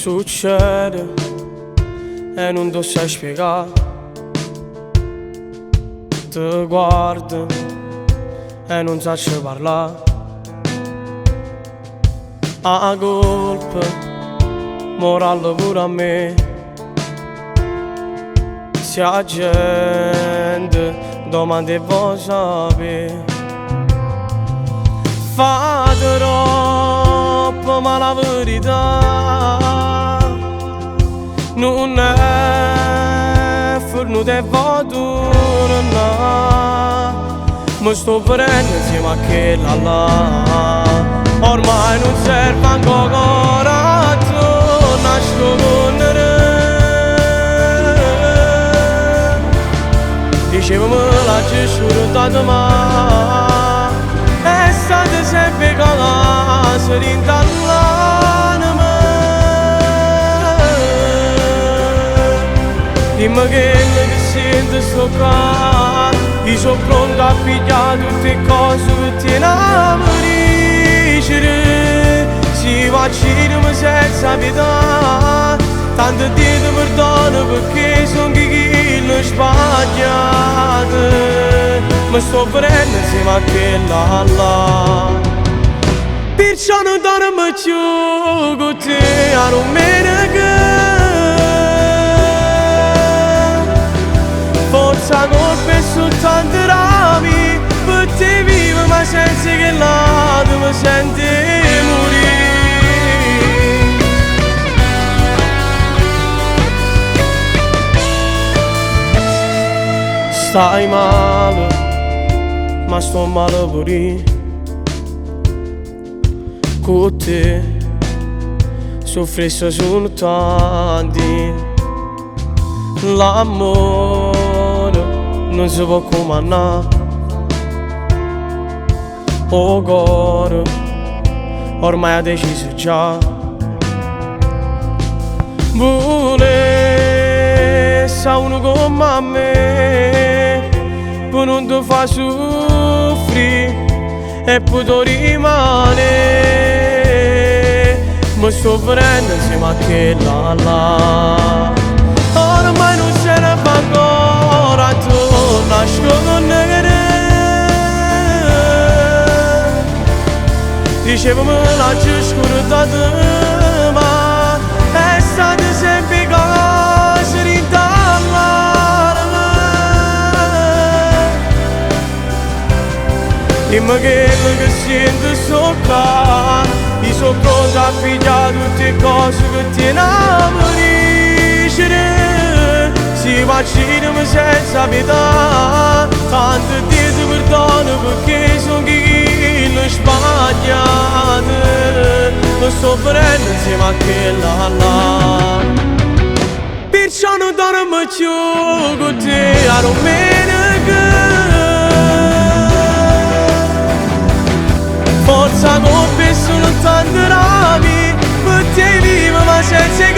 succede e non lo sai spiegare. Ti guardo e non sai parlare. A colpa morale pure a me. Se la gente domanda e vuoi sapere, fa troppo ma la verità non è fornuta e votura, no. Mi sto prendendo insieme a quella là. Ormai non serve ancora coraggio, nascondere. Dicevamo la giura da ma è stata sempre calata rintall'anima. Dimmi che mi sento sto qua, io sono pronto a pigliare tutte le cose che ti innamori. Si vaccinano senza pietà, tanto ti perdono perché sono chi l'ho sbagliato. Mi sto prendendo insieme a quella là, perciò non dormo più con te a domenica. Forza colpa è soltanto rami, per te vivo ma senza che là tu mi senti morire. Stai male, ma sto male pure con te. Soffrisse sono tanti, l'amore non si può comandare. Oh cuore, ormai ha deciso già. Volesse uno come me, per non ti fa soffrire e poi tu rimane. Mi sto prendendo insieme a quella là. Ormai non se ne fa ancora, tu nascondere. Dicevamo la giura da ma è stata sempre cosa rintall'anima. Dimmi che sento sto qua, io so pronto a pigliare tutte le cose che ti innamorisce. Si vaccinano senza pietà, tanto ti perdono perché sono chi l'ho sbagliato. Mi sto prendendo insieme a quella là, perciò non dormo più con te a domenica. Forza colpa e sono tanti rami, per te vivo ma senza